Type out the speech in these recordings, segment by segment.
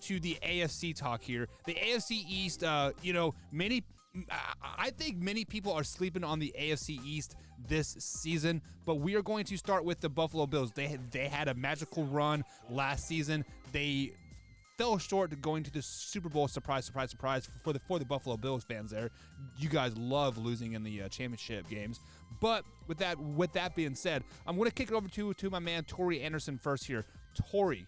to the AFC talk here. The AFC East, I think many people are sleeping on the AFC East this season, but we are going to start with the Buffalo Bills. They had a magical run last season. They fell short to going to the Super Bowl. Surprise, surprise, surprise for the Buffalo Bills fans there. You guys love losing in the championship games. But with that being said, I'm going to kick it over to my man Tori Anderson first here. Tori,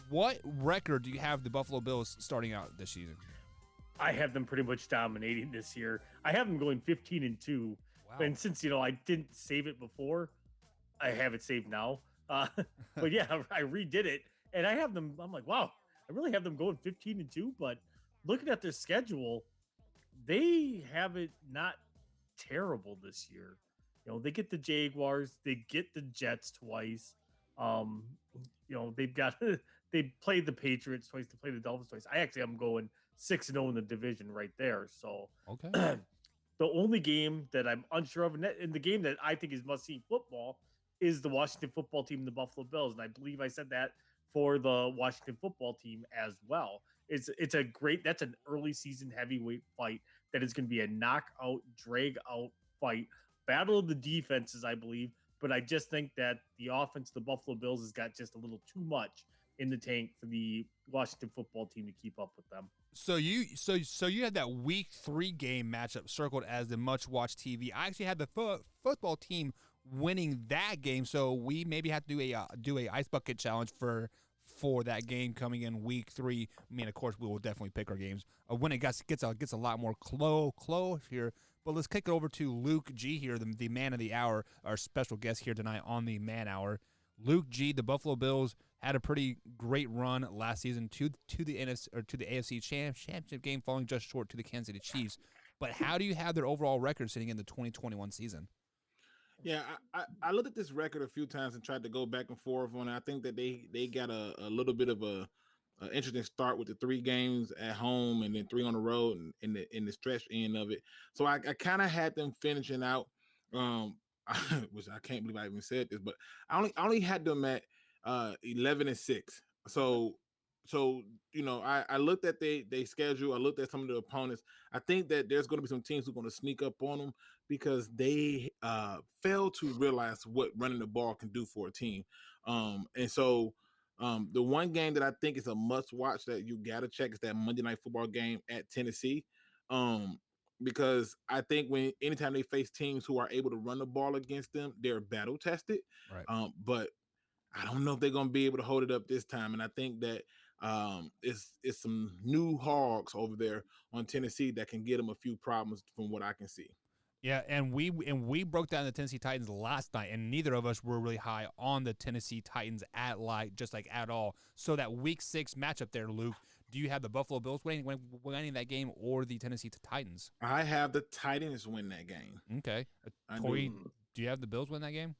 what record do you have the Buffalo Bills starting out this season? I have them pretty much dominating this year. I have them going 15-2. Wow. And since, I didn't save it before, I have it saved now. But yeah, I redid it. And I have them, I'm like, wow, I really have them going 15-2. But looking at their schedule, they have it not terrible this year. They get the Jaguars, they get the Jets twice. They've got they played the Patriots twice, they played the Dolphins twice. I actually am going 6-0 in the division right there. So okay. The only game that I'm unsure of, and the game that I think is must-see football, is the Washington football team and the Buffalo Bills. And I believe I said that for the Washington football team as well. That's an early season heavyweight fight that is going to be a knockout, drag-out fight. Battle of the defenses, I believe. But I just think that the offense of the Buffalo Bills has got just a little too much in the tank for the Washington football team to keep up with them. So you had that week 3 game matchup circled as the much-watched TV. I actually had the football team winning that game, so we maybe have to do a ice bucket challenge for that game coming in week 3. I mean, of course, we will definitely pick our games when it gets a lot more close here. But let's kick it over to Luke G here, the man of the hour, our special guest here tonight on the Man Hour. Luke G, the Buffalo Bills had a pretty great run last season to the NFC or to the AFC Championship game, falling just short to the Kansas City Chiefs. But how do you have their overall record sitting in the 2021 season? Yeah, I looked at this record a few times and tried to go back and forth on it. I think that they got a little bit of a interesting start with the 3 games at home and then 3 on the road and in the stretch end of it. So I kind of had them finishing out, which I can't believe I even said this, but I only had them at 11-6. So I looked at they schedule. I looked at some of the opponents. I think that there's going to be some teams who are going to sneak up on them because they fail to realize what running the ball can do for a team. And so the one game that I think is a must watch that you got to check is that Monday Night Football game at Tennessee. Because I think anytime they face teams who are able to run the ball against them, they're battle tested. Right. But I don't know if they're going to be able to hold it up this time. And I think that it's some new hogs over there on Tennessee that can get them a few problems from what I can see. Yeah, and we broke down the Tennessee Titans last night, and neither of us were really high on the Tennessee Titans at all. So that Week 6 matchup there, Luke, do you have the Buffalo Bills winning that game or the Tennessee Titans? I have the Titans win that game. Okay, Corey, do you have the Bills win that game?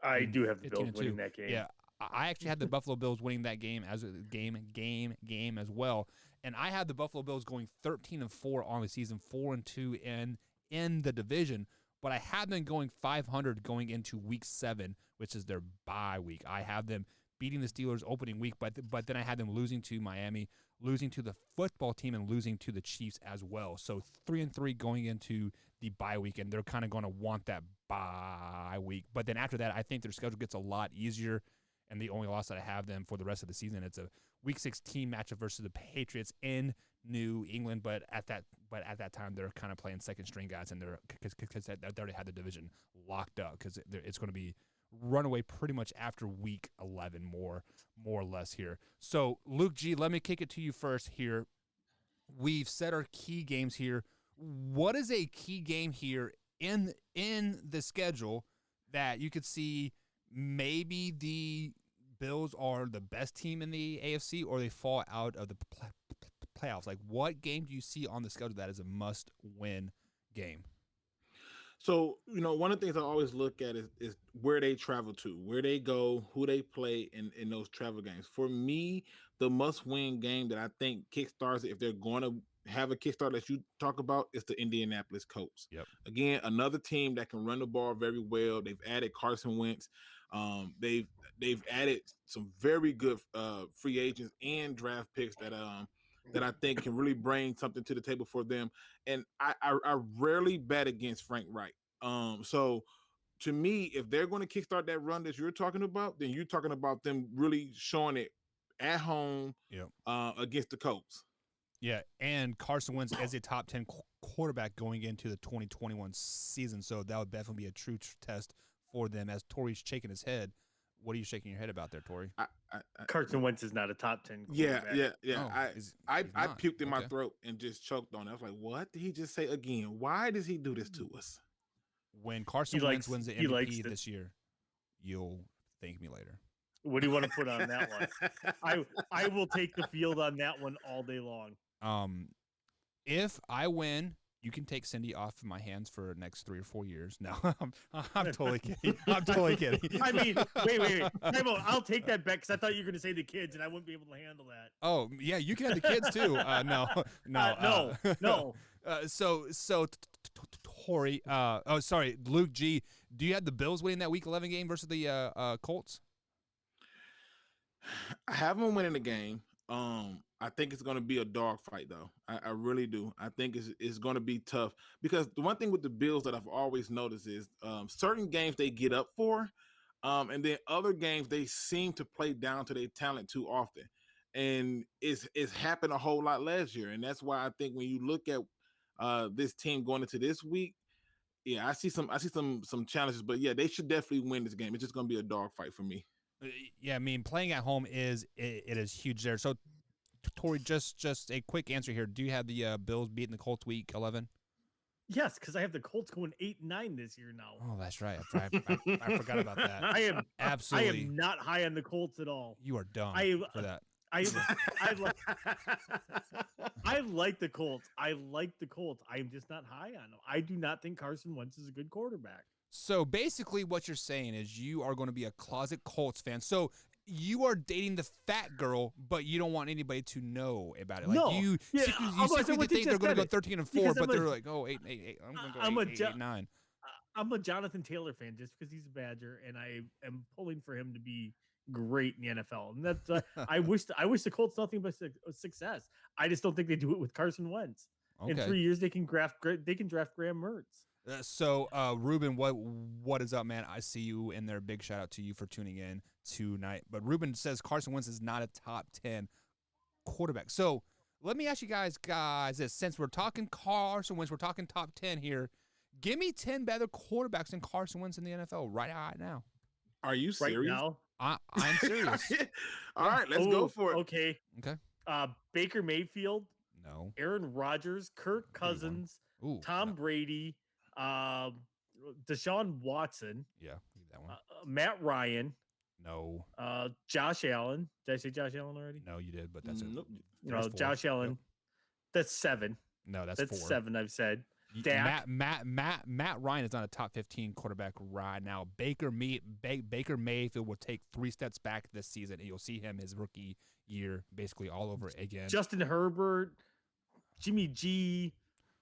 I do have the Bills winning that game. Yeah, I actually had the Buffalo Bills winning that game as a game as well, and I had the Buffalo Bills going 13-4 on the season, 4-2 in the division, but I had them going 500 going into Week 7, which is their bye week. I have them beating the Steelers opening week, but then I had them losing to Miami, losing to the football team, and losing to the Chiefs as well. So 3-3 going into the bye week, and they're kind of going to want that bye week. But then after that, I think their schedule gets a lot easier, and the only loss that I have them for the rest of the season, it's a Week 16 matchup versus the Patriots in New England. But at that time, they're kind of playing second string guys, and they're because they already had the division locked up because it's going to be runaway pretty much after Week 11, more or less here. So Luke G, let me kick it to you first here. We've set our key games here. What is a key game here in the schedule that you could see? Maybe the Bills are the best team in the AFC, or they fall out of the playoffs. Like, what game do you see on the schedule that is a must-win game? So, one of the things I always look at is where they travel to, where they go, who they play in those travel games. For me, the must-win game that I think kickstarts it, if they're going to have a kickstart that you talk about, is the Indianapolis Colts. Yep. Again, another team that can run the ball very well. They've added Carson Wentz. they've added some very good free agents and draft picks that I think can really bring something to the table for them. And I rarely bet against Frank Reich. So to me, if they're going to kickstart that run that you're talking about, then you're talking about them really showing it at home against the Colts. Yeah, and Carson Wentz as a top 10 quarterback going into the 2021 season, so that would definitely be a true test for them. As Tori's shaking his head, what are you shaking your head about there, Tori? Carson Wentz is not a top 10 quarterback. Yeah. Oh, I puked in my throat and just choked on it. I was like, what did he just say again? Why does he do this to us? When Carson Wentz wins the MVP this year, you'll thank me later. What do you want to put on that one? I will take the field on that one all day long. If I win, you can take Cindy off of my hands for the next 3 or 4 years. No, I'm totally kidding. I'm totally kidding. I mean, wait. I'll take that back because I thought you were going to say the kids, and I wouldn't be able to handle that. Oh, yeah, you can have the kids too. No. So Tori, Luke G, do you have the Bills winning that Week 11 game versus the Colts? I have them winning the game. I think it's going to be a dogfight, though. I really do. I think it's going to be tough because the one thing with the Bills that I've always noticed is certain games they get up for, and then other games they seem to play down to their talent too often, and it's happened a whole lot last year, and that's why I think when you look at this team going into this week, yeah, I see some challenges, but yeah, they should definitely win this game. It's just going to be a dogfight for me. Yeah, I mean, playing at home it is huge there. So, Tori, just a quick answer here. Do you have the Bills beating the Colts Week 11? Yes, because I have the Colts going 8-9 this year now. Oh, that's right. I forgot about that. I am not high on the Colts at all. You are dumb for that. I like the Colts. I like the Colts. I am just not high on them. I do not think Carson Wentz is a good quarterback. So basically what you're saying is you are going to be a closet Colts fan. So you are dating the fat girl, but you don't want anybody to know about it. Like no. You secretly think they're going to go 13-4, but they're like, 8-8. I'm going to go 8-9. I'm a Jonathan Taylor fan just because he's a Badger, and I am pulling for him to be great in the NFL. And that's I wish the Colts nothing but success. I just don't think they do it with Carson Wentz. Okay. In 3 years, they can draft Graham Mertz. So, Ruben, what is up, man? I see you in there. Big shout out to you for tuning in tonight. But Ruben says Carson Wentz is not a top 10 quarterback. So, let me ask you guys this. Since we're talking Carson Wentz, we're talking top 10 here. Give me 10 better quarterbacks than Carson Wentz in the NFL right now. Are you serious? Right now? I'm serious. All right, let's go for it. Okay. Baker Mayfield. No. Aaron Rodgers, Kirk Cousins, Tom Brady, Deshaun Watson. Yeah, that one. Matt Ryan. No. Josh Allen. Did I say Josh Allen already? No, you did, but that's it. No, Josh Allen. Nope. That's 7. No, that's 4. 7. I've said. Dak. Matt Ryan is not a top 15 quarterback right now. Baker Mayfield will take 3 steps back this season, and you'll see him his rookie year basically all over again. Justin Herbert, Jimmy G,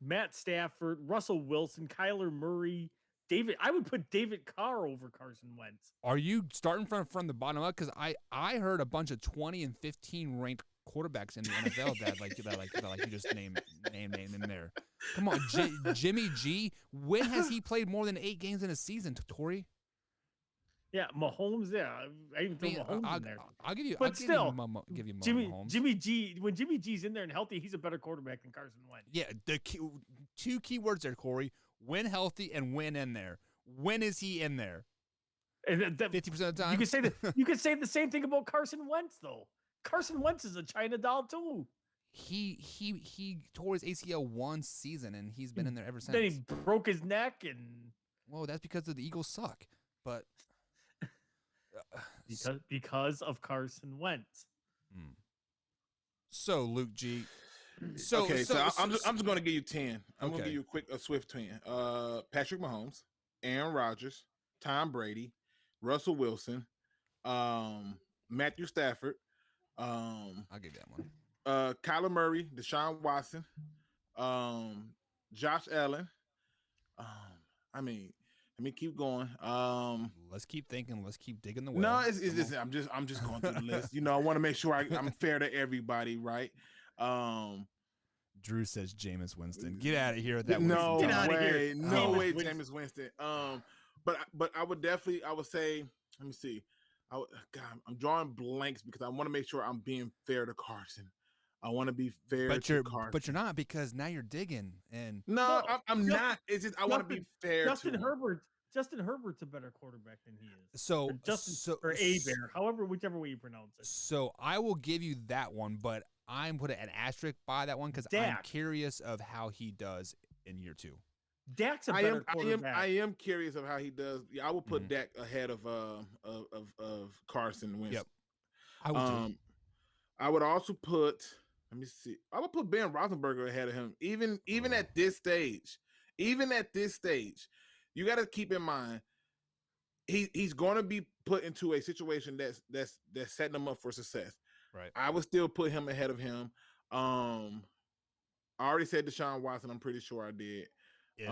Matt Stafford, Russell Wilson, Kyler Murray, David. I would put David Carr over Carson Wentz. Are you starting from the bottom up? Because I heard a bunch of 20 and 15 ranked quarterbacks in the NFL that you just named in there. Come on, Jimmy G. When has he played more than 8 games in a season, Tori? Yeah, Mahomes. Yeah, I even throw Mahomes in there. I'll give you. But still, give you Mahomes. Jimmy G. When Jimmy G's in there and healthy, he's a better quarterback than Carson Wentz. Yeah, the 2 key words there, Corey: when healthy and when in there. When is he in there? And 50% of the time. You could say the same thing about Carson Wentz, though. Carson Wentz is a China doll too. He tore his ACL one season and he's been in there ever since. Then he broke his neck and. Well, that's because the Eagles suck, but. Because of Carson Wentz. So Luke G. I'm just going to give you 10. I'm going to give you a swift 10. Patrick Mahomes, Aaron Rodgers, Tom Brady, Russell Wilson, Matthew Stafford. I'll give you that one. Kyler Murray, Deshaun Watson, Josh Allen. Let me keep going. Let's keep thinking. Let's keep digging the well. No, it's I'm just going through the list. I want to make sure I'm fair to everybody, right? Drew says Jameis Winston. Get out of here with that. No Get out of here. No way, Jameis Winston. But I would say, let me see. God, I'm drawing blanks because I want to make sure I'm being fair to Carson. I want to be fair to Carson. But you're not, because now you're digging. And no, I'm not. It's just I want to be fair. Justin Herbert's a better quarterback than he is. So or Bear, whichever way you pronounce it. So I will give you that one, but I'm putting an asterisk by that one because I'm curious of how he does in year 2. Dak's a better quarterback. I am curious of how he does. Yeah, I will put Dak ahead of Carson Wentz. Yep, I would too. I would also put. Let me see. I would put Ben Roethlisberger ahead of him, even at this stage. Even at this stage, you got to keep in mind he's going to be put into a situation that's setting him up for success. Right. I would still put him ahead of him. I already said Deshaun Watson. I'm pretty sure I did. If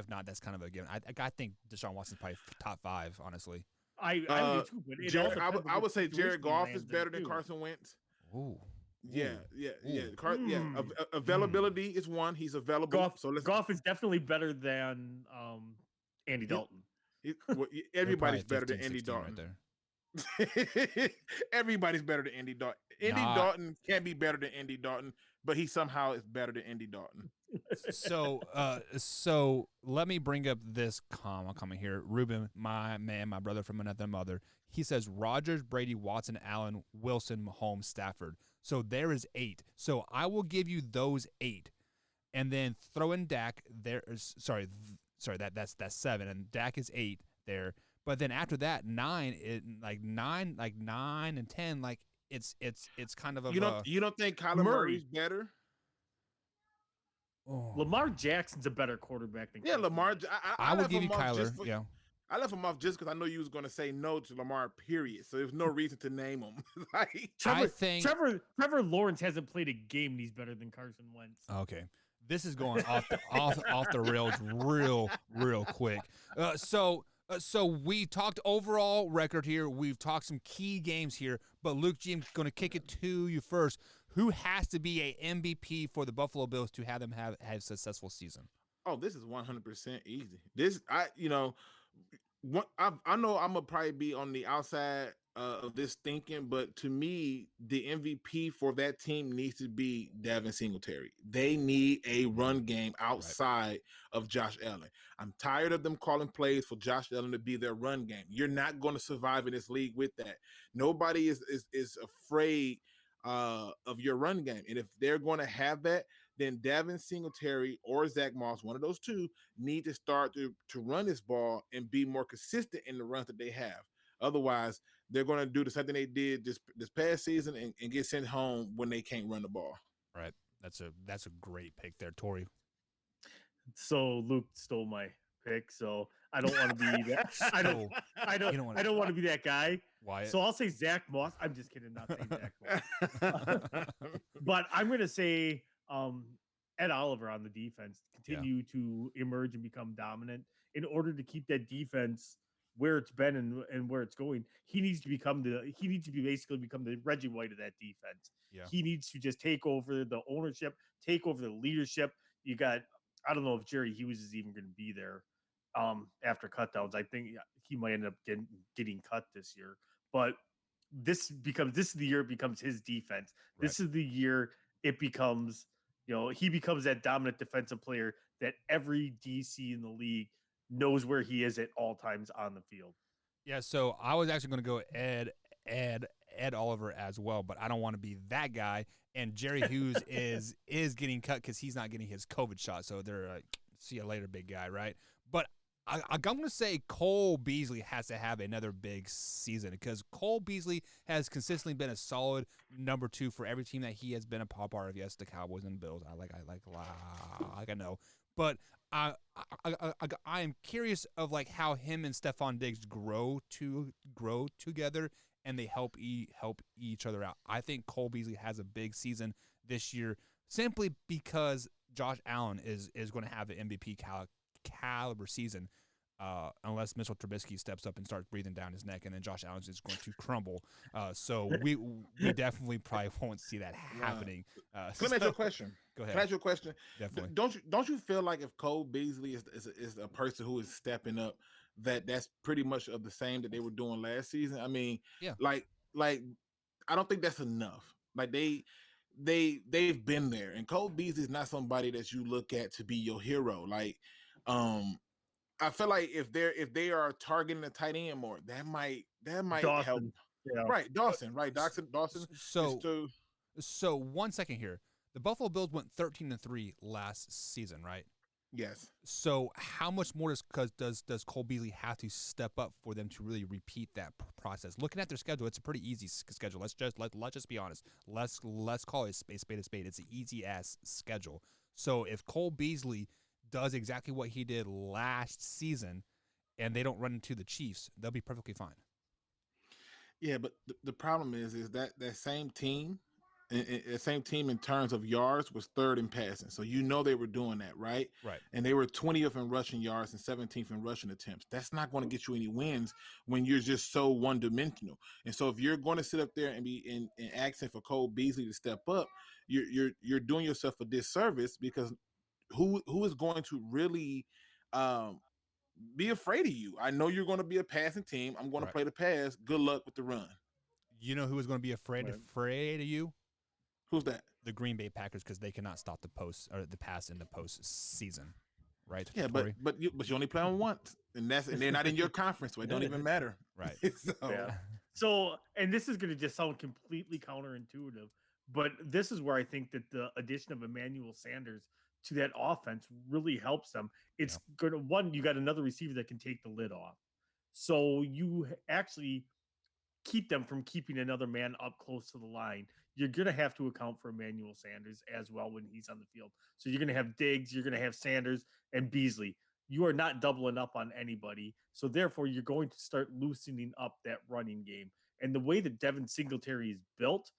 not, that's kind of a given. I think Deshaun Watson's probably top 5, honestly. I do too. But I would say Jared Goff is better than Carson Wentz. Ooh. Yeah. Availability is one. He's available. Goff is definitely better than Andy Dalton. Everybody's better than Andy Dalton. Right there. Everybody's better than Andy Dalton. Andy Dalton can't be better than Andy Dalton, but he somehow is better than Andy Dalton. So let me bring up this comment here. Ruben, my man, my brother from another mother, he says Rodgers, Brady, Watson, Allen, Wilson, Mahomes, Stafford. So there is 8. So I will give you those 8, and then throw in Dak. That's 7, and Dak is 8 there. But then after that, 9 and 10, like it's kind of a. You don't think Kyler Murray's better? Oh. Lamar Jackson's a better quarterback than Lamar. I would give you Kyler. I left him off just because I know you was going to say no to Lamar. Period. So there's no reason to name him. Trevor Lawrence hasn't played a game, and he's better than Carson Wentz. Okay, this is going off the rails real quick. So we talked overall record here. We've talked some key games here, but Luke G, I'm going to kick it to you first. Who has to be a MVP for the Buffalo Bills to have them have a successful season? Oh, this is 100% easy. I know I'm gonna probably be on the outside of this thinking, but to me, the MVP for that team needs to be Devin Singletary. They need a run game outside of Josh Allen. I'm tired of them calling plays for Josh Allen to be their run game. You're not going to survive in this league with that. Nobody is afraid of your run game, and if they're going to have that, then Devin Singletary or Zach Moss, one of those two, need to start to run this ball and be more consistent in the runs that they have. Otherwise, they're going to do the same thing they did this past season and get sent home when they can't run the ball. Right. That's a great pick there, Tori. So Luke stole my pick, so I don't want to be that. I don't want to be that guy. Why? So I'll say Zach Moss. I'm just kidding, not saying Zach Moss. But I'm going to say Ed Oliver on the defense continue to emerge and become dominant. In order to keep that defense where it's been and where it's going, he needs to basically become the Reggie White of that defense. Yeah. He needs to just take over the ownership, take over the leadership. I don't know if Jerry Hughes is even going to be there after cutdowns. I think he might end up getting cut this year. But this is the year it becomes his defense. Right. This is the year it becomes, he becomes that dominant defensive player that every DC in the league knows where he is at all times on the field. Yeah, so I was actually going to go Ed Oliver as well, but I don't want to be that guy. And Jerry Hughes is getting cut because he's not getting his COVID shot. So they're see you later, big guy, right? But I'm going to say Cole Beasley has to have another big season because Cole Beasley has consistently been a solid number 2 for every team that he has been a part of. Yes, the Cowboys and the Bills. I know, but I am curious of how him and Stephon Diggs grow together and they help each other out. I think Cole Beasley has a big season this year simply because Josh Allen is going to have the MVP caliber season. Unless Mitchell Trubisky steps up and starts breathing down his neck, and then Josh Allen is going to crumble. So we definitely probably won't see that happening. Let me ask you a question. Go ahead. Can I ask you a question? Definitely. Don't you feel like if Cole Beasley is a person who is stepping up, that's pretty much of the same that they were doing last season? I mean, yeah. Like I don't think that's enough. Like they've been there, and Cole Beasley is not somebody that you look at to be your hero. Like, I feel like if they are targeting a tight end more, that might Dawson, help. Yeah. Right, Dawson. Dawson. So 1 second here. The Buffalo Bills went 13-3 last season, right? Yes. So how much more does Cole Beasley have to step up for them to really repeat that process? Looking at their schedule, it's a pretty easy schedule. Let's just be honest. Let's call it a spade a spade. It's an easy ass schedule. So if Cole Beasley does exactly what he did last season, and they don't run into the Chiefs, they'll be perfectly fine. Yeah, but the problem is that same team. The same team in terms of yards was third in passing. So they were doing that, right? Right. And they were 20th in rushing yards and 17th in rushing attempts. That's not going to get you any wins when you're just so one-dimensional. And so if you're going to sit up there and be in asking for Cole Beasley to step up, you're doing yourself a disservice, because who is going to really be afraid of you? I know you're going to be a passing team. I'm going to play the pass. Good luck with the run. You know who is going to be afraid of you? Who's that? The Green Bay Packers, because they cannot stop the pass in the postseason, right? Yeah, Corey? but you only play them once, and they're not in your conference, so it don't even matter. Right. So, and this is going to just sound completely counterintuitive, but this is where I think that the addition of Emmanuel Sanders to that offense really helps them. It's going to, you got another receiver that can take the lid off, so you actually keep them from keeping another man up close to the line. You're going to have to account for Emmanuel Sanders as well when he's on the field. So you're going to have Diggs, you're going to have Sanders and Beasley. You are not doubling up on anybody. So therefore, you're going to start loosening up that running game. And the way that Devin Singletary is built,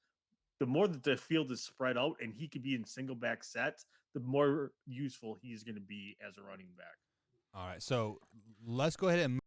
the more that the field is spread out and he could be in single back sets, the more useful he is going to be as a running back. All right. So let's go ahead and